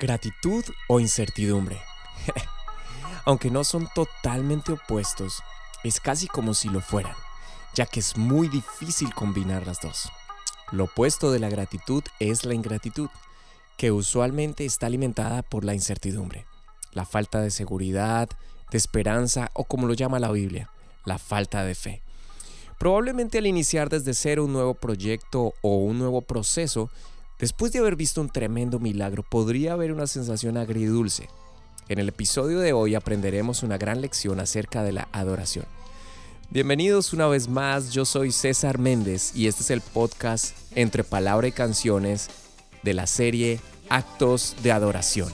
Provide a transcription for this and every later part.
Gratitud o incertidumbre. Aunque no son totalmente opuestos, es casi como si lo fueran, ya que es muy difícil combinar las dos. Lo opuesto de la gratitud es la ingratitud, que usualmente está alimentada por la incertidumbre, la falta de seguridad, de esperanza o como lo llama la Biblia, la falta de fe. Probablemente al iniciar desde cero un nuevo proyecto o un nuevo proceso, después de haber visto un tremendo milagro, podría haber una sensación agridulce. En el episodio de hoy aprenderemos una gran lección acerca de la adoración. Bienvenidos una vez más, yo soy César Méndez y este es el podcast Entre Palabra y Canciones de la serie Actos de Adoración.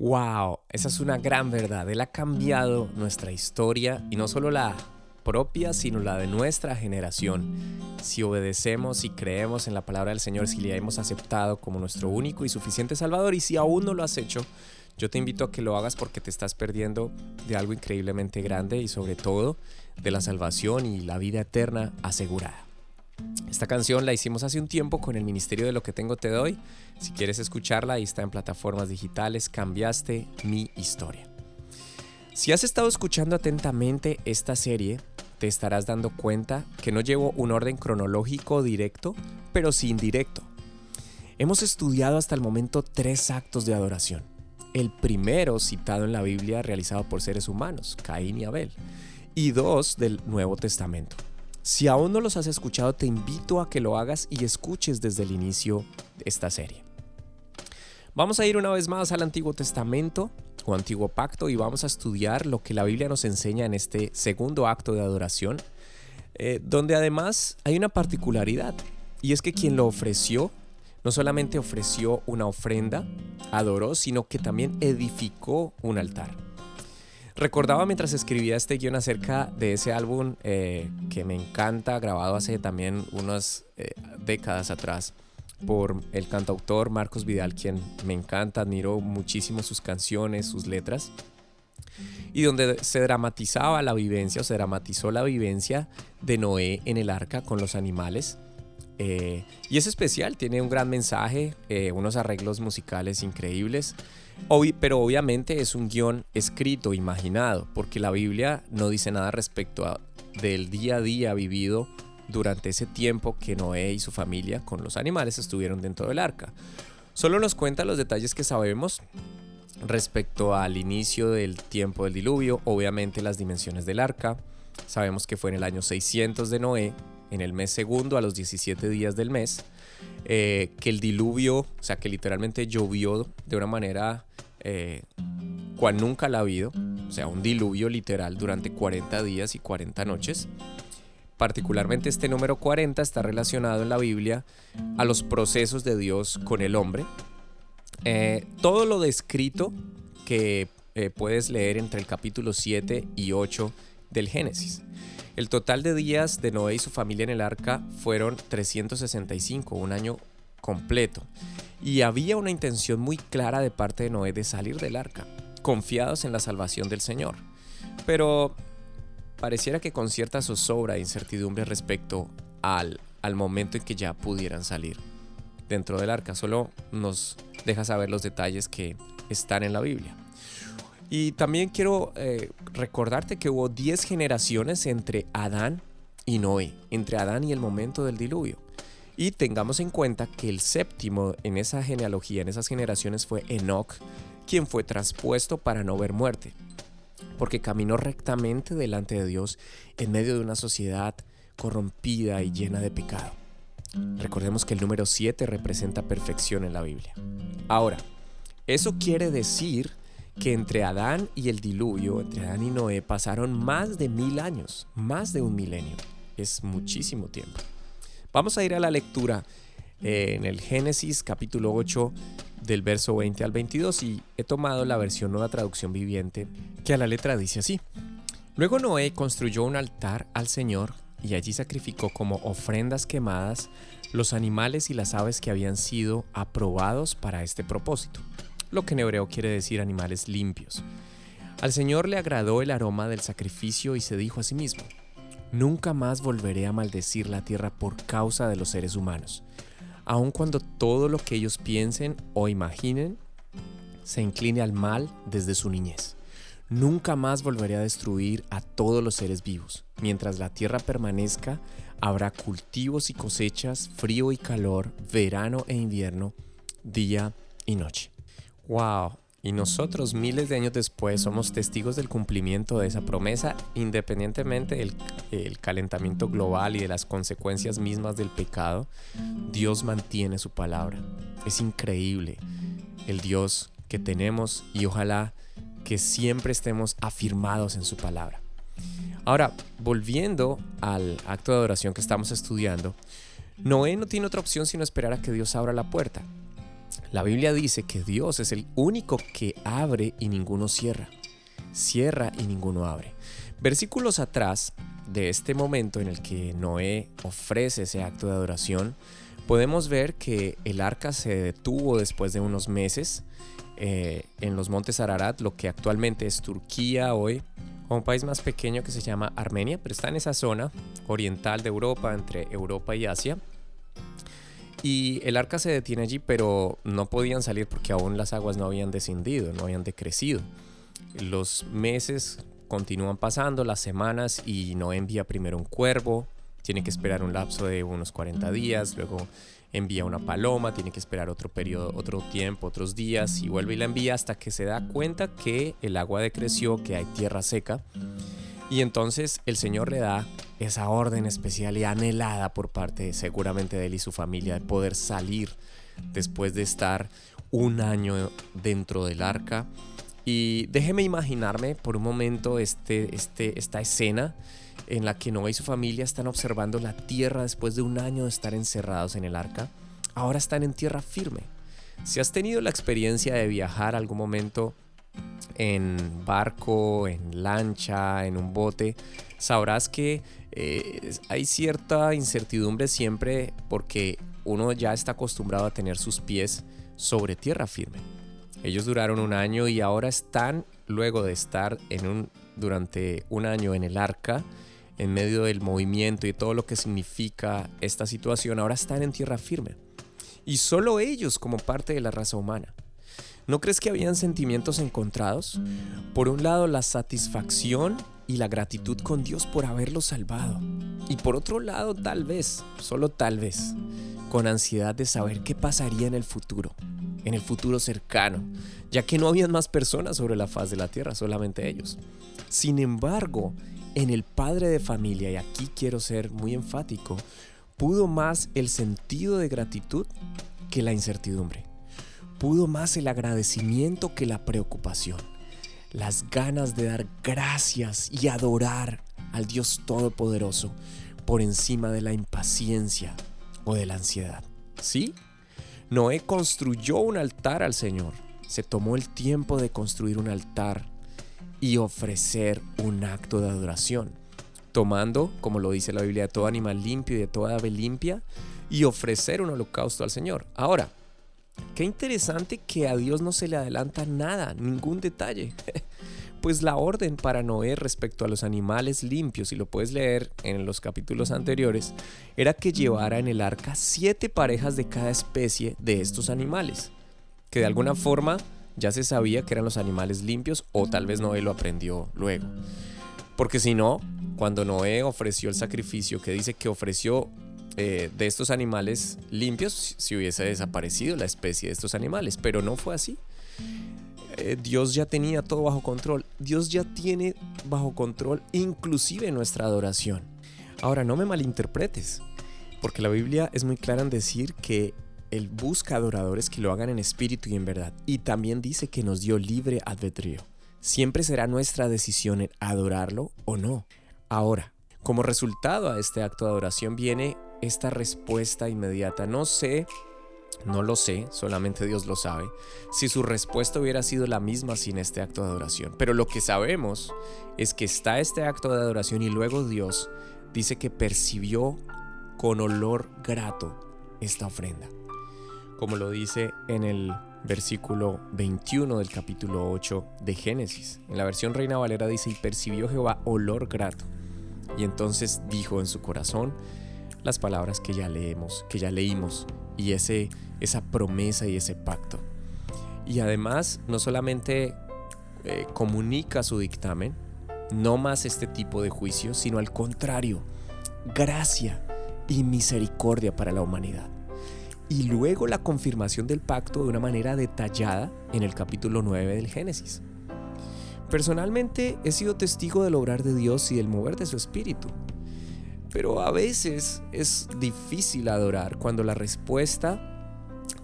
Wow, esa es una gran verdad. Él ha cambiado nuestra historia y no solo la propia, sino la de nuestra generación. Si obedecemos y creemos en la palabra del Señor, si le hemos aceptado como nuestro único y suficiente Salvador, y si aún no lo has hecho, yo te invito a que lo hagas porque te estás perdiendo de algo increíblemente grande y sobre todo de la salvación y la vida eterna asegurada. Esta canción la hicimos hace un tiempo con el Ministerio de Lo que Tengo Te Doy. Si quieres escucharla, ahí está en plataformas digitales. Cambiaste mi historia. Si has estado escuchando atentamente esta serie, te estarás dando cuenta que no llevo un orden cronológico directo, pero sí indirecto. Hemos estudiado hasta el momento 3 actos de adoración. El primero citado en la Biblia realizado por seres humanos, Caín y Abel, y 2 del Nuevo Testamento. Si aún no los has escuchado, te invito a que lo hagas y escuches desde el inicio de esta serie. Vamos a ir una vez más al Antiguo Testamento o Antiguo Pacto y vamos a estudiar lo que la Biblia nos enseña en este segundo acto de adoración, donde además hay una particularidad, y es que quien lo ofreció no solamente ofreció una ofrenda, adoró, sino que también edificó un altar. Recordaba mientras escribía este guión acerca de ese álbum que me encanta, grabado hace también unas décadas atrás por el cantautor Marcos Vidal, quien me encanta, admiro muchísimo sus canciones, sus letras, y donde se dramatizaba la vivencia, o se dramatizó la vivencia de Noé en el arca con los animales. Y es especial, tiene un gran mensaje, unos arreglos musicales increíbles. Pero obviamente es un guión escrito, imaginado, porque la Biblia no dice nada respecto del día a día vivido durante ese tiempo que Noé y su familia con los animales estuvieron dentro del arca. Solo nos cuenta los detalles que sabemos respecto al inicio del tiempo del diluvio, obviamente las dimensiones del arca. Sabemos que fue en el año 600 de Noé, en el mes segundo, a los 17 días del mes, que el diluvio, o sea que literalmente llovió de una manera cual nunca la ha habido, o sea un diluvio literal durante 40 días y 40 noches. Particularmente este número 40 está relacionado en la Biblia a los procesos de Dios con el hombre. Todo lo descrito que puedes leer entre el capítulo 7 y 8 del Génesis. El total de días de Noé y su familia en el arca fueron 365, un año completo. Y había una intención muy clara de parte de Noé de salir del arca, confiados en la salvación del Señor. Pero pareciera que con cierta zozobra e incertidumbre respecto al momento en que ya pudieran salir dentro del arca. Solo nos deja saber los detalles que están en la Biblia. Y también quiero recordarte que hubo 10 generaciones entre Adán y Noé, entre Adán y el momento del diluvio. Y tengamos en cuenta que el séptimo en esa genealogía, en esas generaciones, fue Enoc, quien fue traspuesto para no ver muerte, porque caminó rectamente delante de Dios en medio de una sociedad corrompida y llena de pecado. Recordemos que el número 7 representa perfección en la Biblia. Ahora, eso quiere decir que entre Adán y el diluvio, entre Adán y Noé, pasaron más de 1000 años, más de un milenio. Es muchísimo tiempo. Vamos a ir a la lectura en el Génesis capítulo 8, del verso 20 al 22 y he tomado la versión Nueva Traducción Viviente, que a la letra dice así. Luego Noé construyó un altar al Señor y allí sacrificó como ofrendas quemadas los animales y las aves que habían sido aprobados para este propósito, lo que en hebreo quiere decir animales limpios. Al Señor le agradó el aroma del sacrificio y se dijo a sí mismo: nunca más volveré a maldecir la tierra por causa de los seres humanos, aun cuando todo lo que ellos piensen o imaginen se incline al mal desde su niñez. Nunca más volveré a destruir a todos los seres vivos. Mientras la tierra permanezca, habrá cultivos y cosechas, frío y calor, verano e invierno, día y noche. ¡Wow! Y nosotros, miles de años después, somos testigos del cumplimiento de esa promesa, independientemente del calentamiento global y de las consecuencias mismas del pecado. Dios mantiene su palabra. Es increíble el Dios que tenemos y ojalá que siempre estemos afirmados en su palabra. Ahora, volviendo al acto de adoración que estamos estudiando, Noé no tiene otra opción sino esperar a que Dios abra la puerta. La Biblia dice que Dios es el único que abre y ninguno cierra. Cierra y ninguno abre. Versículos atrás de este momento en el que Noé ofrece ese acto de adoración, podemos ver que el arca se detuvo después de unos meses en los montes Ararat, lo que actualmente es Turquía hoy, o un país más pequeño que se llama Armenia, pero está en esa zona oriental de Europa, entre Europa y Asia. Y el arca se detiene allí, pero no podían salir porque aún las aguas no habían descendido, no habían decrecido. Los meses continúan pasando, las semanas, y Noé envía primero un cuervo, tiene que esperar un lapso de unos 40 días, luego envía una paloma, tiene que esperar otro periodo, otro tiempo, otros días, y vuelve y la envía hasta que se da cuenta que el agua decreció, que hay tierra seca. Y entonces el Señor le da esa orden especial y anhelada por parte seguramente de él y su familia de poder salir después de estar un año dentro del arca. Y déjeme imaginarme por un momento esta escena en la que Noé y su familia están observando la tierra después de un año de estar encerrados en el arca. Ahora están en tierra firme. Si has tenido la experiencia de viajar algún momento en barco, en lancha, en un bote, sabrás que hay cierta incertidumbre siempre porque uno ya está acostumbrado a tener sus pies sobre tierra firme. Ellos duraron un año y ahora están, luego de estar durante un año en el arca, en medio del movimiento y todo lo que significa esta situación, ahora están en tierra firme. Y solo ellos como parte de la raza humana. ¿No crees que habían sentimientos encontrados? Por un lado, la satisfacción y la gratitud con Dios por haberlos salvado. Y por otro lado, tal vez, solo tal vez, con ansiedad de saber qué pasaría en el futuro cercano, ya que no habían más personas sobre la faz de la tierra, solamente ellos. Sin embargo, en el padre de familia, y aquí quiero ser muy enfático, pudo más el sentido de gratitud que la incertidumbre. Pudo más el agradecimiento que la preocupación. Las ganas de dar gracias y adorar al Dios Todopoderoso por encima de la impaciencia o de la ansiedad. ¿Sí? Noé construyó un altar al Señor. Se tomó el tiempo de construir un altar y ofrecer un acto de adoración, tomando, como lo dice la Biblia, de todo animal limpio y de toda ave limpia, y ofrecer un holocausto al Señor. Ahora, qué interesante que a Dios no se le adelanta nada, ningún detalle. Pues la orden para Noé respecto a los animales limpios, y lo puedes leer en los capítulos anteriores, era que llevara en el arca 7 parejas de cada especie de estos animales, que de alguna forma ya se sabía que eran los animales limpios, o tal vez Noé lo aprendió luego. Porque si no, cuando Noé ofreció el sacrificio que dice que ofreció de estos animales limpios, si hubiese desaparecido la especie de estos animales, pero no fue así. Dios ya tenía todo bajo control. Dios ya tiene bajo control inclusive nuestra adoración. Ahora, no me malinterpretes, porque la Biblia es muy clara en decir que Él busca adoradores que lo hagan en espíritu y en verdad. Y también dice que nos dio libre albedrío. Siempre será nuestra decisión en adorarlo o no. Ahora, como resultado a este acto de adoración viene esta respuesta inmediata. No sé No lo sé, solamente Dios lo sabe, si su respuesta hubiera sido la misma sin este acto de adoración. Pero lo que sabemos es que está este acto de adoración y luego Dios dice que percibió con olor grato esta ofrenda. Como lo dice en el versículo 21 del capítulo 8 de Génesis. En la versión Reina Valera dice: y percibió Jehová olor grato. Y entonces dijo en su corazón las palabras que ya leímos, y esa promesa y ese pacto. Y además no solamente comunica su dictamen, no más este tipo de juicio, sino al contrario, gracia y misericordia para la humanidad. Y luego la confirmación del pacto de una manera detallada en el capítulo 9 del Génesis. Personalmente he sido testigo del obrar de Dios y del mover de su espíritu. Pero a veces es difícil adorar cuando la respuesta,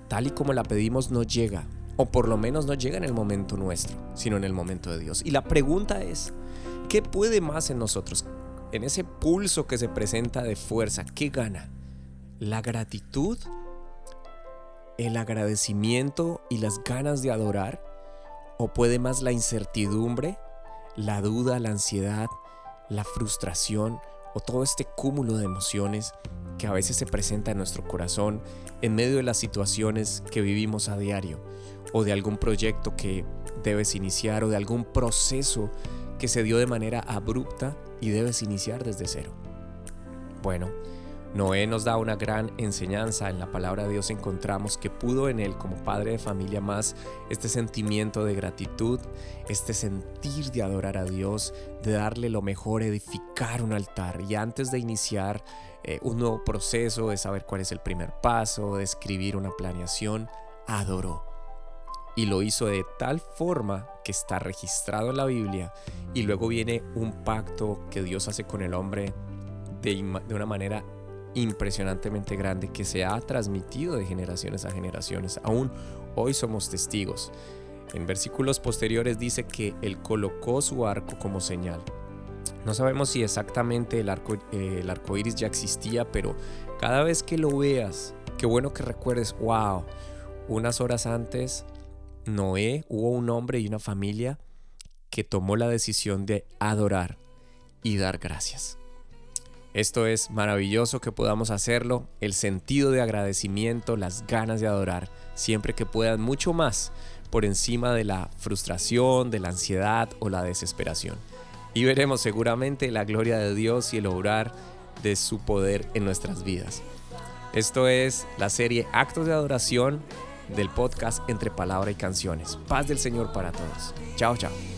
tal y como la pedimos, no llega. O por lo menos no llega en el momento nuestro, sino en el momento de Dios. Y la pregunta es, ¿qué puede más en nosotros? En ese pulso que se presenta de fuerza, ¿qué gana? ¿La gratitud? ¿El agradecimiento y las ganas de adorar? ¿O puede más la incertidumbre, la duda, la ansiedad, la frustración o todo este cúmulo de emociones que a veces se presenta en nuestro corazón en medio de las situaciones que vivimos a diario, o de algún proyecto que debes iniciar, o de algún proceso que se dio de manera abrupta y debes iniciar desde cero? Bueno, Noé nos da una gran enseñanza. En la palabra de Dios encontramos que pudo en él, como padre de familia, más este sentimiento de gratitud, este sentir de adorar a Dios, de darle lo mejor, edificar un altar. Y antes de iniciar un nuevo proceso, de saber cuál es el primer paso, de escribir una planeación, adoró. Y lo hizo de tal forma que está registrado en la Biblia. Y luego viene un pacto que Dios hace con el hombre de una manera impresionantemente grande, que se ha transmitido de generaciones a generaciones. Aún hoy somos testigos. En versículos posteriores dice que Él colocó su arco como señal. No sabemos si exactamente el arco iris ya existía, pero cada vez que lo veas, qué bueno que recuerdes, wow, unas horas antes, Noé, hubo un hombre y una familia que tomó la decisión de adorar y dar gracias. Esto es maravilloso que podamos hacerlo, el sentido de agradecimiento, las ganas de adorar, siempre que puedan, mucho más por encima de la frustración, de la ansiedad o la desesperación. Y veremos seguramente la gloria de Dios y el obrar de su poder en nuestras vidas. Esto es la serie Actos de Adoración del podcast Entre Palabra y Canciones. Paz del Señor para todos. Chao, chao.